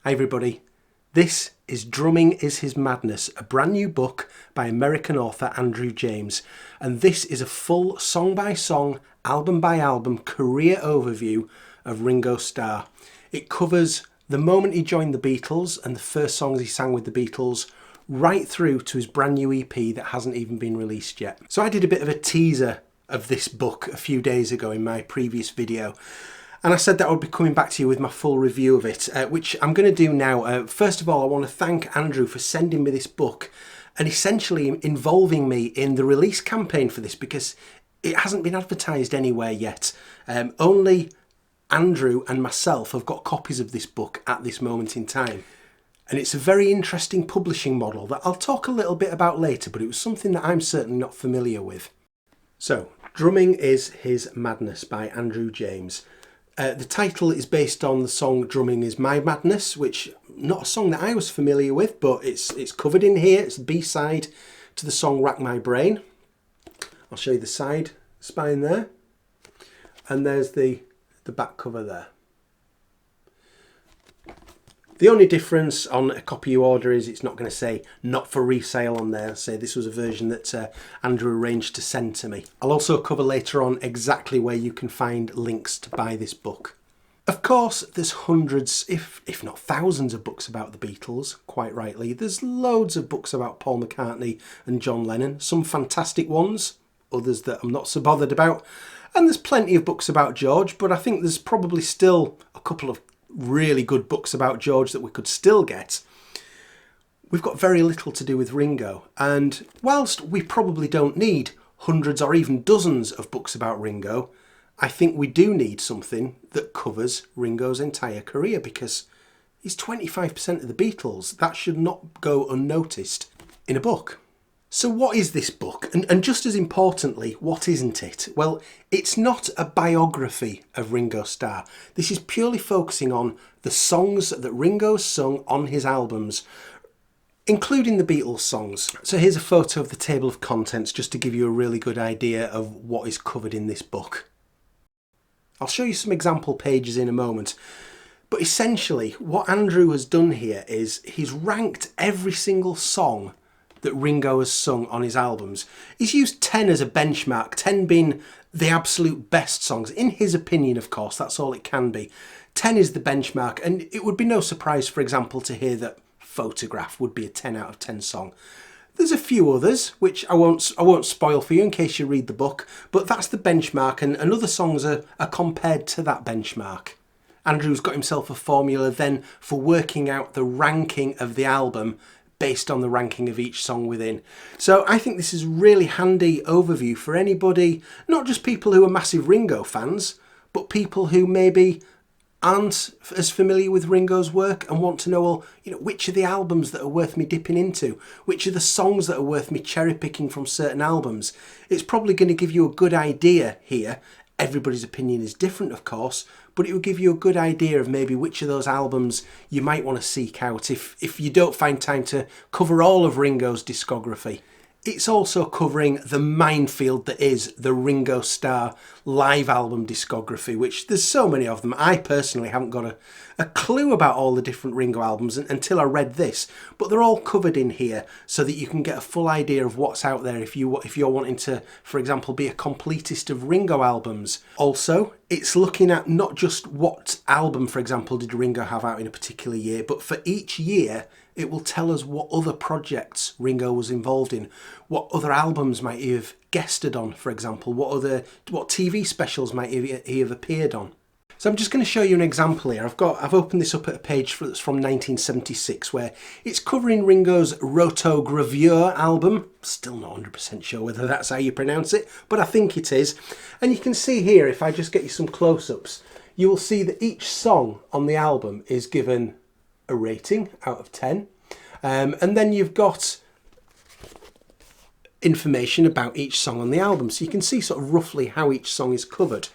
Hi everybody, this is Drumming is His Madness, a brand new book by American author Andrew James, and this is a full song by song, album by album career overview of Ringo Starr. It covers the moment he joined the Beatles and the first songs he sang with the Beatles, right through to his brand new EP that hasn't even been released yet. So I did a bit of a teaser of this book a few days ago in my previous video. And I said that I would be coming back to you with my full review of it, which I'm going to do now. First of all, I want to thank Andrew for sending me this book and essentially involving me in the release campaign for this, because it hasn't been advertised anywhere yet. Only Andrew and myself have got copies of this book at this moment in time. And it's a very interesting publishing model that I'll talk a little bit about later, but it was something that I'm certainly not familiar with. So, Drumming is His Madness by Andrew James. The title is based on the song Drumming is My Madness, which not a song that I was familiar with, but it's covered in here. It's the B-side to the song Rack My Brain. I'll show you the side spine there. And there's the back cover there. The only difference on a copy you order is it's not going to say not for resale on there. Say this was a version that Andrew arranged to send to me. I'll also cover later on exactly where you can find links to buy this book. Of course, there's hundreds, if not thousands of books about the Beatles, quite rightly. There's loads of books about Paul McCartney and John Lennon, some fantastic ones, others that I'm not so bothered about. And there's plenty of books about George, but I think there's probably still a couple of really good books about George that we could still get. We've got very little to do with Ringo, and whilst we probably don't need hundreds or even dozens of books about Ringo, I think we do need something that covers Ringo's entire career, because he's 25% of the Beatles. That should not go unnoticed in a book. So what is this book? And just as importantly, what isn't it? Well, it's not a biography of Ringo Starr. This is purely focusing on the songs that Ringo's sung on his albums, including the Beatles songs. So here's a photo of the table of contents just to give you a really good idea of what is covered in this book. I'll show you some example pages in a moment. But essentially, what Andrew has done here is he's ranked every single song that Ringo has sung on his albums. He's used 10 as a benchmark, 10 being the absolute best songs. In his opinion, of course, that's all it can be. 10 is the benchmark, and it would be no surprise, for example, to hear that Photograph would be a 10 out of 10 song. There's a few others, which I won't spoil for you in case you read the book, but that's the benchmark, and other songs are compared to that benchmark. Andrew's got himself a formula then for working out the ranking of the album based on the ranking of each song within. So I think this is a really handy overview for anybody, not just people who are massive Ringo fans, but people who maybe aren't as familiar with Ringo's work and want to know, well, which are the albums that are worth me dipping into? Which are the songs that are worth me cherry picking from certain albums? It's probably going to give you a good idea here. Everybody's opinion is different, of course, but it will give you a good idea of maybe which of those albums you might want to seek out if you don't find time to cover all of Ringo's discography. It's also covering the minefield that is the Ringo Starr live album discography, which there's so many of them. I personally haven't got a clue about all the different Ringo albums until I read this, but they're all covered in here so that you can get a full idea of what's out there if you're wanting to, for example, be a completist of Ringo albums. Also, it's looking at not just what album, for example, did Ringo have out in a particular year, but for each year, it will tell us what other projects Ringo was involved in, what other albums might he have guested on, for example, what TV specials might he have appeared on. So I'm just going to show you an example here. I've opened this up at a page that's from 1976 where it's covering Ringo's Rotogravure album. Still not 100% sure whether that's how you pronounce it, but I think it is. And you can see here, if I just get you some close-ups, you will see that each song on the album is given a rating out of 10, and then you've got information about each song on the album, so you can see sort of roughly how each song is covered.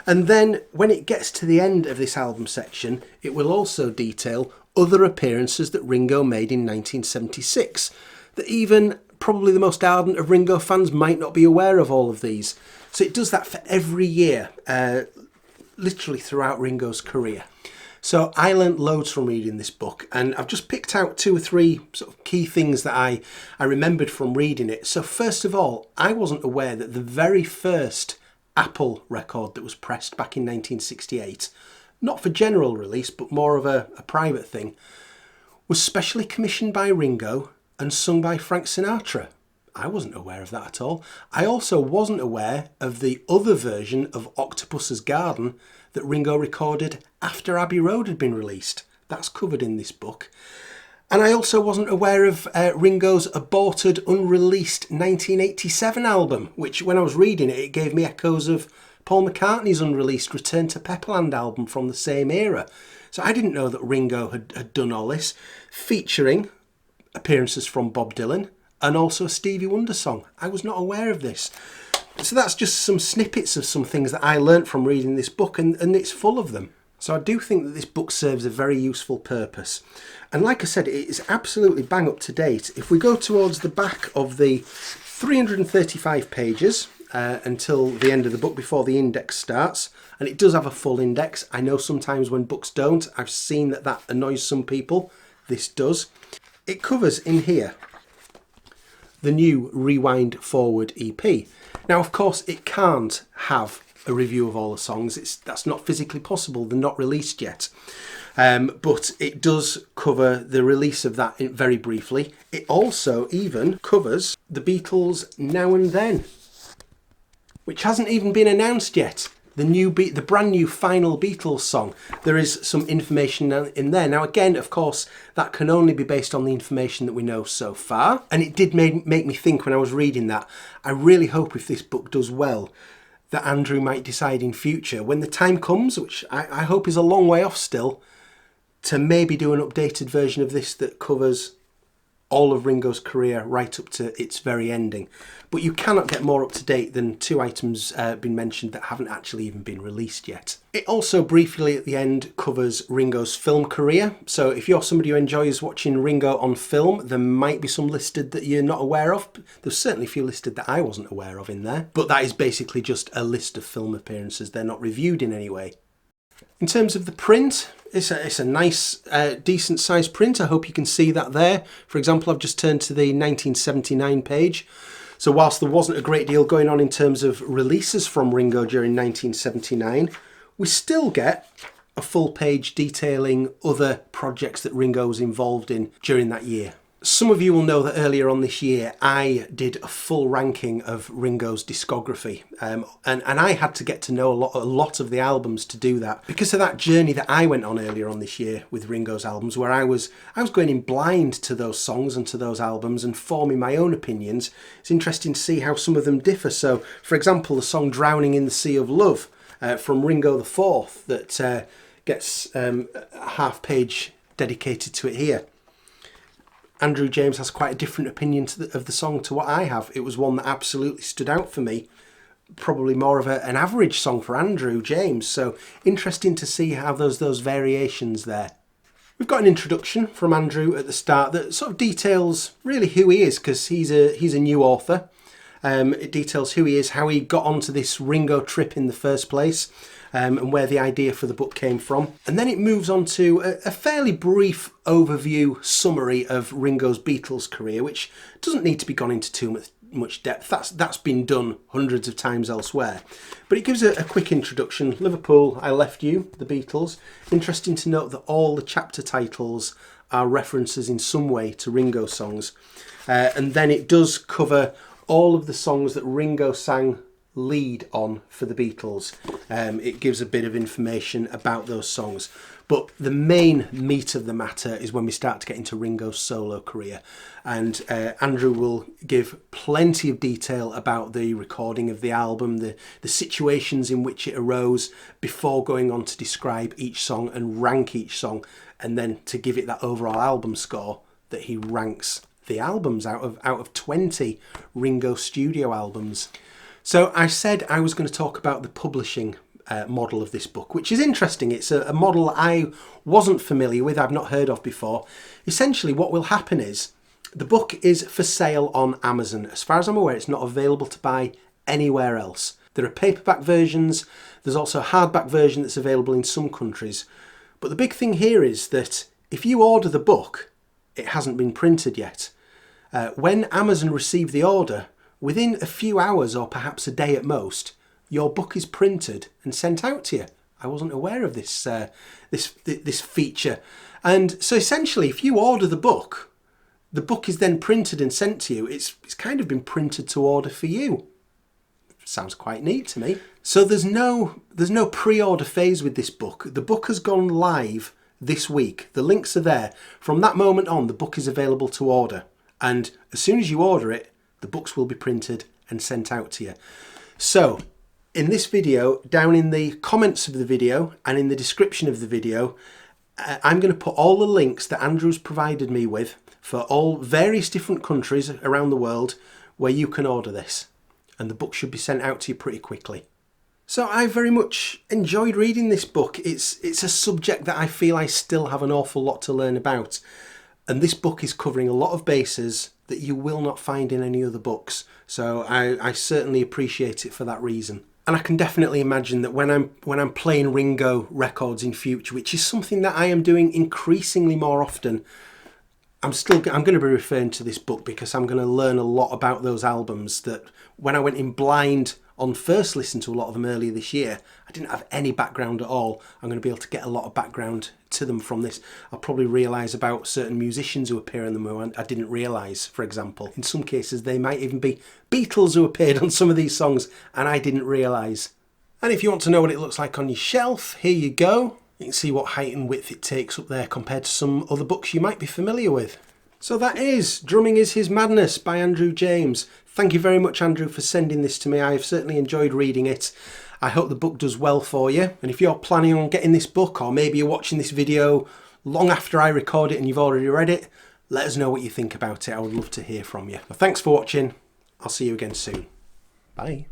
And then when it gets to the end of this album section, it will also detail other appearances that Ringo made in 1976, that even probably the most ardent of Ringo fans might not be aware of all of these. So it does that for every year, literally throughout Ringo's career. So I learnt loads from reading this book, and I've just picked out 2 or 3 sort of key things that I remembered from reading it. So first of all, I wasn't aware that the very first Apple record that was pressed back in 1968, not for general release, but more of a private thing, was specially commissioned by Ringo and sung by Frank Sinatra. I wasn't aware of that at all. I also wasn't aware of the other version of Octopus's Garden that Ringo recorded after Abbey Road had been released. That's covered in this book. And I also wasn't aware of Ringo's aborted, unreleased 1987 album, which when I was reading it, it gave me echoes of Paul McCartney's unreleased Return to Pepperland album from the same era. So I didn't know that Ringo had done all this, featuring appearances from Bob Dylan, and also a Stevie Wonder song. I was not aware of this. So that's just some snippets of some things that I learnt from reading this book, and it's full of them. So I do think that this book serves a very useful purpose. And like I said, it is absolutely bang up to date. If we go towards the back of the 335 pages until the end of the book before the index starts, and it does have a full index. I know sometimes when books don't, I've seen that annoys some people. This does. It covers in here the new Rewind Forward EP. Now, of course, it can't have a review of all the songs. That's not physically possible. They're not released yet. But it does cover the release of that very briefly. It also even covers the Beatles' Now and Then, which hasn't even been announced yet. The brand new final Beatles song. There is some information in there. Now again, of course, that can only be based on the information that we know so far. And it did make me think when I was reading that, I really hope if this book does well, that Andrew might decide in future, when the time comes, which I hope is a long way off still, to maybe do an updated version of this that covers all of Ringo's career right up to its very ending. But you cannot get more up to date than 2 items been mentioned that haven't actually even been released yet. It also briefly at the end covers Ringo's film career. So if you're somebody who enjoys watching Ringo on film, there might be some listed that you're not aware of. There's certainly a few listed that I wasn't aware of in there. But that is basically just a list of film appearances. They're not reviewed in any way. In terms of the print, it's a nice, decent sized print. I hope you can see that there. For example, I've just turned to the 1979 page. So whilst there wasn't a great deal going on in terms of releases from Ringo during 1979, we still get a full page detailing other projects that Ringo was involved in during that year. Some of you will know that earlier on this year I did a full ranking of Ringo's discography, and I had to get to know a lot of the albums to do that, because of that journey that I went on earlier on this year with Ringo's albums, where I was going in blind to those songs and to those albums and forming my own opinions. It's interesting to see how some of them differ. So, for example, the song "Drowning in the Sea of Love" from Ringo the Fourth that gets a half page dedicated to it here. Andrew James has quite a different opinion of the song to what I have. It was one that absolutely stood out for me. Probably more of an average song for Andrew James. So interesting to see how those variations there. We've got an introduction from Andrew at the start that sort of details really who he is, because he's a new author. It details who he is, how he got onto this Ringo trip in the first place, and where the idea for the book came from. And then it moves on to a fairly brief overview summary of Ringo's Beatles career, which doesn't need to be gone into too much depth. That's been done hundreds of times elsewhere. But it gives a quick introduction. Liverpool, I Left You, the Beatles. Interesting to note that all the chapter titles are references in some way to Ringo songs. And then it does cover all of the songs that Ringo sang lead on for the Beatles. It gives a bit of information about those songs, but the main meat of the matter is when we start to get into Ringo's solo career, and Andrew will give plenty of detail about the recording of the album, the situations in which it arose, before going on to describe each song and rank each song, and then to give it that overall album score that he ranks the albums out of 20 Ringo studio albums. So I said I was going to talk about the publishing model of this book, which is interesting. It's a model I wasn't familiar with, I've not heard of before. Essentially what will happen is the book is for sale on Amazon. As far as I'm aware, it's not available to buy anywhere else. There are paperback versions, there's also a hardback version that's available in some countries. But the big thing here is that if you order the book, it hasn't been printed yet. When Amazon receive the order, within a few hours or perhaps a day at most, your book is printed and sent out to you. I wasn't aware of this this feature. And so essentially, if you order the book is then printed and sent to you. It's kind of been printed to order for you. Sounds quite neat to me. So there's no pre-order phase with this book. The book has gone live this week. The links are there. From that moment on, the book is available to order. And as soon as you order it, the books will be printed and sent out to you. So in this video, down in the comments of the video and in the description of the video, I'm going to put all the links that Andrew's provided me with for all various different countries around the world where you can order this. And the book should be sent out to you pretty quickly. So I very much enjoyed reading this book. It's a subject that I feel I still have an awful lot to learn about. And this book is covering a lot of bases that you will not find in any other books. So I certainly appreciate it for that reason. And I can definitely imagine that when I'm playing Ringo records in future, which is something that I am doing increasingly more often, I'm going to be referring to this book because I'm going to learn a lot about those albums that when I went in blind on first listen to a lot of them earlier this year, I didn't have any background at all. I'm going to be able to get a lot of background to them from this. I'll probably realise about certain musicians who appear in them who I didn't realise, for example. In some cases, they might even be Beatles who appeared on some of these songs and I didn't realise. And if you want to know what it looks like on your shelf, here you go. You can see what height and width it takes up there compared to some other books you might be familiar with. So that is Drumming Is His Madness by Andrew James. Thank you very much, Andrew, for sending this to me. I've certainly enjoyed reading it. I hope the book does well for you. And if you're planning on getting this book, or maybe you're watching this video long after I record it and you've already read it, let us know what you think about it. I would love to hear from you. Well, thanks for watching. I'll see you again soon. Bye.